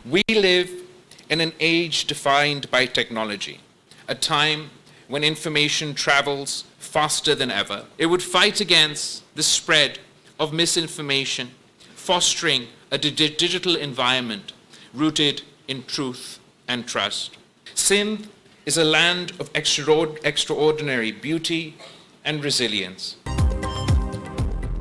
We live in an age defined by technology, a time when information travels faster than ever. It would fight against the spread of misinformation, fostering a digital environment rooted in truth and trust. Sindh is a land of extraordinary beauty and resilience.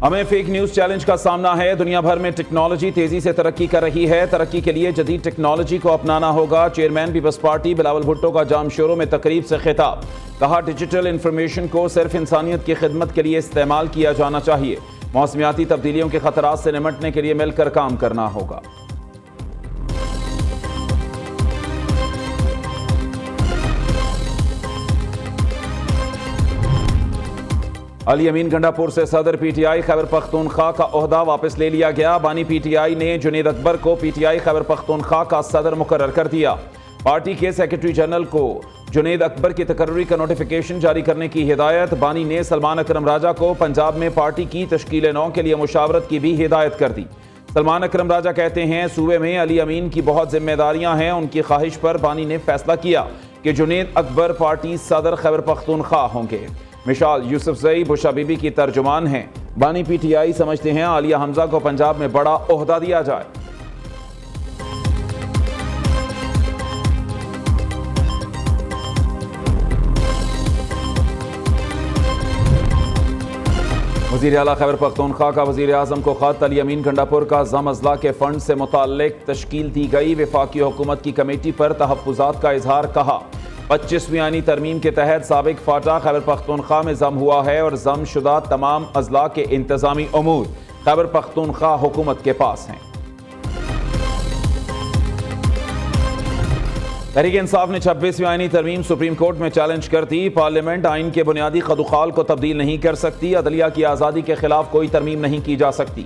ہمیں fake news challenge کا سامنا ہے. دنیا بھر میں technology تیزی سے ترقی کر رہی ہے. ترقی کے لیے جدید ٹیکنالوجی کو اپنانا ہوگا. چیئرمین پیپلز پارٹی بلاول بھٹو کا جام شوروں میں تقریب سے خطاب. کہا ڈیجیٹل انفارمیشن کو صرف انسانیت کی خدمت کے لیے استعمال کیا جانا چاہیے. موسمیاتی تبدیلیوں کے خطرات سے نمٹنے کے لیے مل کر کام کرنا ہوگا. علی امین گنڈا پور سے صدر پی ٹی آئی خیبر پختونخوا کا عہدہ واپس لے لیا گیا. بانی پی ٹی آئی نے جنید اکبر کو پی ٹی آئی خیبر پختونخوا کا صدر مقرر کر دیا. پارٹی کے سیکرٹری جنرل کو جنید اکبر کی تقرری کا نوٹیفیکیشن جاری کرنے کی ہدایت. بانی نے سلمان اکرم راجہ کو پنجاب میں پارٹی کی تشکیل نو کے لیے مشاورت کی بھی ہدایت کر دی. سلمان اکرم راجہ کہتے ہیں صوبے میں علی امین کی بہت ذمہ داریاں ہیں. ان کی خواہش پر بانی نے فیصلہ کیا کہ جنید اکبر پارٹی صدر خیبر پختونخوا ہوں گے. مشال یوسف زئی بشا بی بی کی ترجمان ہیں. بانی پی ٹی آئی سمجھتے ہیں عالیہ حمزہ کو پنجاب میں بڑا عہدہ دیا جائے. وزیر اعلیٰ خیبر پختونخوا کا وزیر اعظم کو خط. علی امین گنڈا پور کا زم اضلاع کے فنڈ سے متعلق تشکیل دی گئی وفاقی حکومت کی کمیٹی پر تحفظات کا اظہار. کہا 25ویں آئینی ترمیم کے تحت سابق فاٹا خیبر پختونخوا میں ضم ہوا ہے اور ضم شدہ تمام اضلاع کے انتظامی امور خیبر پختونخوا حکومت کے پاس ہیں. تحریک انصاف نے 26ویں آئینی ترمیم سپریم کورٹ میں چیلنج کر دی. پارلیمنٹ آئین کے بنیادی خدوخال کو تبدیل نہیں کر سکتی. عدلیہ کی آزادی کے خلاف کوئی ترمیم نہیں کی جا سکتی.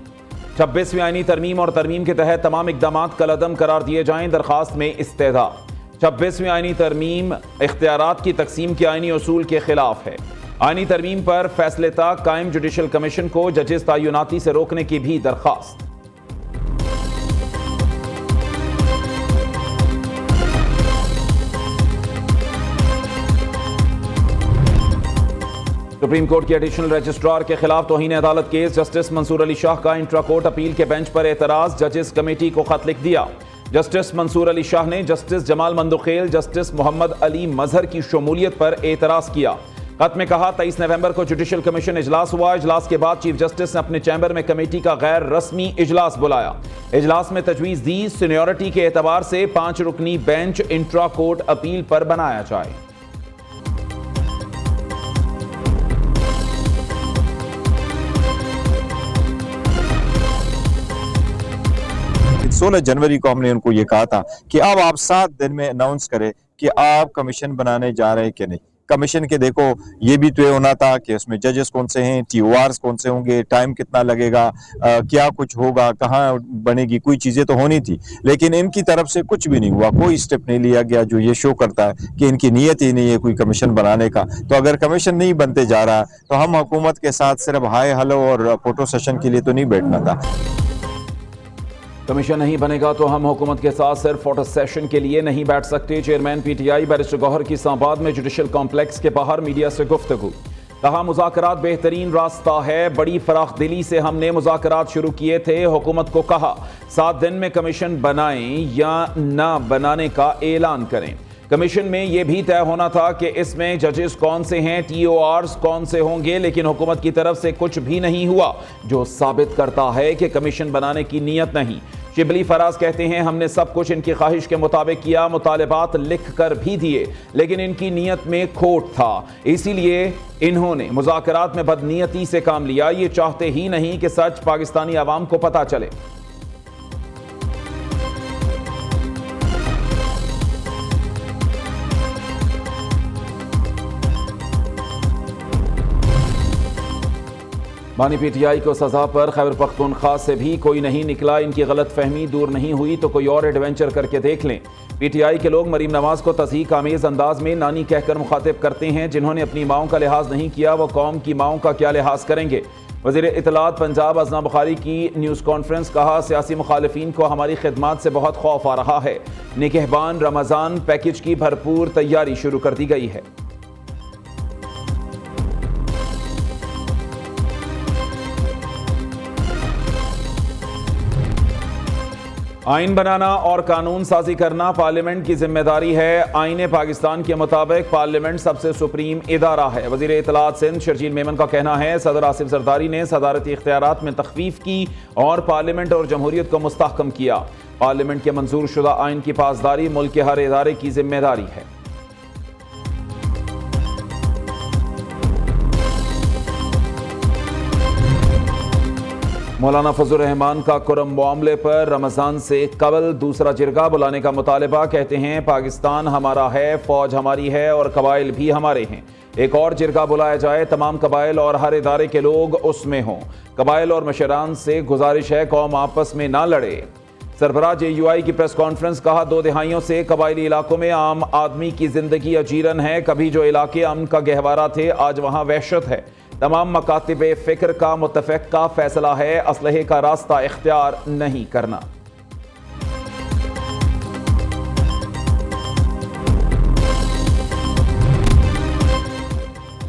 26ویں آئینی ترمیم اور ترمیم کے تحت تمام اقدامات کالعدم قرار دیے جائیں. درخواست میں استدعا. 26ویں آئینی ترمیم اختیارات کی تقسیم کے آئینی اصول کے خلاف ہے. آئینی ترمیم پر فیصلے تک قائم جوڈیشل کمیشن کو ججز تعیناتی سے روکنے کی بھی درخواست. سپریم کورٹ کے ایڈیشنل رجسٹرار کے خلاف توہین عدالت کیس. جسٹس منصور علی شاہ کا انٹرا کورٹ اپیل کے بینچ پر اعتراض. ججز کمیٹی کو خط لکھ دیا. جسٹس منصور علی شاہ نے جسٹس جمال مندوخیل جسٹس محمد علی مظہر کی شمولیت پر اعتراض کیا. خط میں کہا 23 نومبر کو جوڈیشل کمیشن اجلاس ہوا. اجلاس کے بعد چیف جسٹس نے اپنے چیمبر میں کمیٹی کا غیر رسمی اجلاس بلایا. اجلاس میں تجویز دی سینیورٹی کے اعتبار سے 5 رکنی بینچ انٹرا کورٹ اپیل پر بنایا جائے. 16 جنوری کو ہم نے ان کو یہ کہا تھا کہ اب آپ 7 دن میں اناؤنس کریں کہ آپ کمیشن بنانے جا رہے ہیں کہ نہیں. کمیشن کے دیکھو یہ بھی طے ہونا تھا کہ اس میں ججز کون سے ہیں, ٹی او آرز کون سے ہوں گے, ٹائم کتنا لگے گا, کیا کچھ ہوگا, کہاں بنے گی, کوئی چیزیں تو ہونی تھی. لیکن ان کی طرف سے کچھ بھی نہیں ہوا, کوئی اسٹیپ نہیں لیا گیا جو یہ شو کرتا ہے کہ ان کی نیت ہی نہیں ہے کوئی کمیشن بنانے کا. تو اگر کمیشن نہیں بنتے جا رہا تو ہم حکومت کے ساتھ صرف ہائے ہلو اور فوٹو سیشن کے لیے تو نہیں بیٹھنا تھا. کمیشن نہیں بنے گا تو ہم حکومت کے ساتھ صرف فوٹو سیشن کے لیے نہیں بیٹھ سکتے. Chairman P T I barrister Gohar کی اسلام آباد میں جوڈیشل کمپلیکس کے باہر میڈیا سے گفتگو. کہا مذاکرات بہترین راستہ ہے, بڑی فراخ دلی سے ہم نے مذاکرات شروع کیے تھے. حکومت کو کہا 7 دن میں کمیشن بنائیں یا نہ بنانے کا اعلان کریں. کمیشن میں یہ بھی طے ہونا تھا کہ اس میں ججز کون سے ہیں, ٹی او آرز کون سے ہوں گے, لیکن حکومت کی طرف سے کچھ بھی نہیں ہوا جو ثابت کرتا ہے کہ کمیشن بنانے کی نیت نہیں. شبلی فراز کہتے ہیں ہم نے سب کچھ ان کی خواہش کے مطابق کیا, مطالبات لکھ کر بھی دیے, لیکن ان کی نیت میں کھوٹ تھا, اسی لیے انہوں نے مذاکرات میں بدنیتی سے کام لیا. یہ چاہتے ہی نہیں کہ سچ پاکستانی عوام کو پتہ چلے. بانی پی ٹی آئی کو سزا پر خیبر پختونخوا سے بھی کوئی نہیں نکلا. ان کی غلط فہمی دور نہیں ہوئی تو کوئی اور ایڈونچر کر کے دیکھ لیں. پی ٹی آئی کے لوگ مریم نواز کو تضحیک آمیز انداز میں نانی کہہ کر مخاطب کرتے ہیں. جنہوں نے اپنی ماؤں کا لحاظ نہیں کیا وہ قوم کی ماؤں کا کیا لحاظ کریں گے. وزیر اطلاعات پنجاب ازنا بخاری کی نیوز کانفرنس. کہا سیاسی مخالفین کو ہماری خدمات سے بہت خوف آ رہا ہے. نگہبان رمضان پیکج کی بھرپور تیاری شروع کر دی گئی ہے. آئین بنانا اور قانون سازی کرنا پارلیمنٹ کی ذمہ داری ہے. آئین پاکستان کے مطابق پارلیمنٹ سب سے سپریم ادارہ ہے. وزیر اطلاعات سندھ شرجیل میمن کا کہنا ہے صدر آصف زرداری نے صدارتی اختیارات میں تخفیف کی اور پارلیمنٹ اور جمہوریت کو مستحکم کیا. پارلیمنٹ کے منظور شدہ آئین کی پاسداری ملک کے ہر ادارے کی ذمہ داری ہے. مولانا فضل الرحمان کا کرم معاملے پر رمضان سے قبل دوسرا جرگہ بلانے کا مطالبہ. کہتے ہیں پاکستان ہمارا ہے, فوج ہماری ہے اور قبائل بھی ہمارے ہیں. ایک اور جرگہ بلایا جائے, تمام قبائل اور ہر ادارے کے لوگ اس میں ہوں. قبائل اور مشران سے گزارش ہے قوم آپس میں نہ لڑے. سربراہ جے یو آئی کی پریس کانفرنس. کہا 2 دہائیوں سے قبائلی علاقوں میں عام آدمی کی زندگی اجیرن ہے. کبھی جو علاقے امن کا گہوارہ تھے آج وہاں وحشت ہے. تمام مکاتب فکر کا متفقہ فیصلہ ہے اسلحے کا راستہ اختیار نہیں کرنا.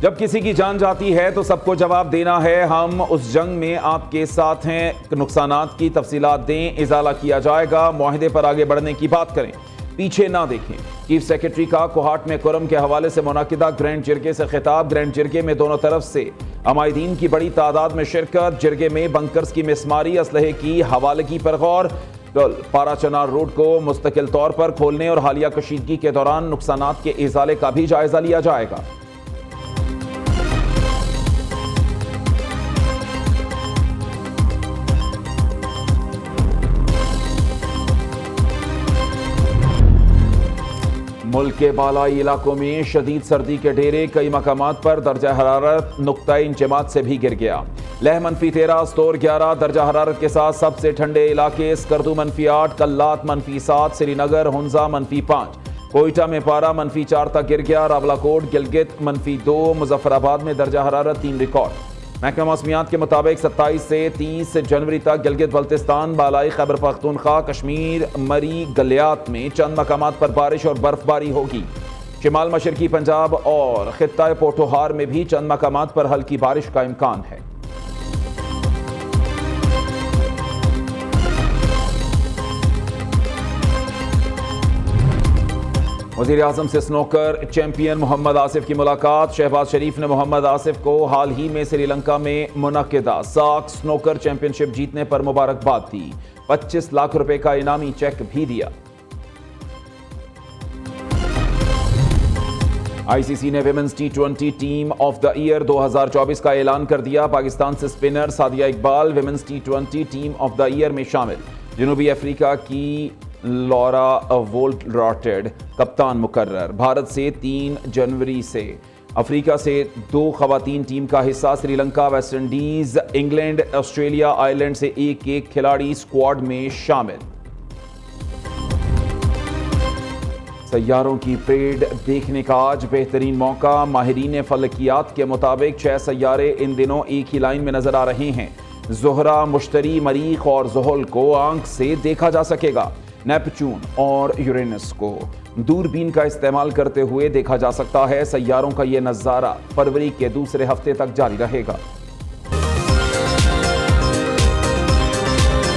جب کسی کی جان جاتی ہے تو سب کو جواب دینا ہے. ہم اس جنگ میں آپ کے ساتھ ہیں. نقصانات کی تفصیلات دیں, ازالہ کیا جائے گا. معاہدے پر آگے بڑھنے کی بات کریں, پیچھے نہ دیکھیں. چیف سیکرٹری کا کوہاٹ میں کرم کے حوالے سے منعقدہ گرینڈ جرگے سے خطاب. گرینڈ جرگے میں دونوں طرف سے عمائدین کی بڑی تعداد میں شرکت. جرگے میں بنکرز کی مسماری, اسلحے کی حوالگی پر غور. پارا چنار روڈ کو مستقل طور پر کھولنے اور حالیہ کشیدگی کے دوران نقصانات کے ازالے کا بھی جائزہ لیا جائے گا. ملک کے بالائی علاقوں میں شدید سردی کے ڈیرے. کئی مقامات پر درجہ حرارت نقطہ انچماد سے بھی گر گیا. لہ -13, استور 11 درجہ حرارت کے ساتھ سب سے ٹھنڈے علاقے. اسکردو -8, کلات -7, سری نگر ہنزا -5, کوئٹہ میں پارا -4 تک گر گیا. راولاکوٹ گلگت -2, مظفر آباد میں درجہ حرارت 3 ریکارڈ. محکمہ موسمیات کے مطابق 27 سے 30 جنوری تک گلگت بلتستان, بالائی خیبر پختونخوا, کشمیر, مری, گلیات میں چند مقامات پر بارش اور برف باری ہوگی. شمال مشرقی پنجاب اور خطہ پوٹوہار میں بھی چند مقامات پر ہلکی بارش کا امکان ہے. وزیر اعظم سے سنوکر چیمپئن محمد آصف کی ملاقات. شہباز شریف نے محمد آصف کو حال ہی میں سری لنکا میں منعقدہ ساک سنوکر چیمپئن شپ جیتنے پر مبارکباد دی. 25 لاکھ روپے کا انعامی چیک بھی دیا. آئی سی سی نے women's T20 team of the year 2024 کا اعلان کر دیا. پاکستان سے spinner Sadia Iqbal women's T20 team of the year میں شامل. جنوبی افریقہ کی لورا وولٹ راٹڈ کپتان مقرر. بھارت سے 3 جنوری سے افریقہ سے 2 خواتین ٹیم کا حصہ. Sri Lanka, West Indies, England, Australia, Ireland سے ایک کھلاڑی اسکواڈ میں شامل. سیاروں کی پریڈ دیکھنے کا آج بہترین موقع. ماہرین فلکیات کے مطابق 6 سیارے ان دنوں ایک ہی لائن میں نظر آ رہے ہیں. زہرہ, مشتری, مریخ اور زحل کو آنکھ سے دیکھا جا سکے گا. نیپچون اور یورینس کو دوربین کا استعمال کرتے ہوئے دیکھا جا سکتا ہے. سیاروں کا یہ نظارہ فروری کے دوسرے ہفتے تک جاری رہے گا.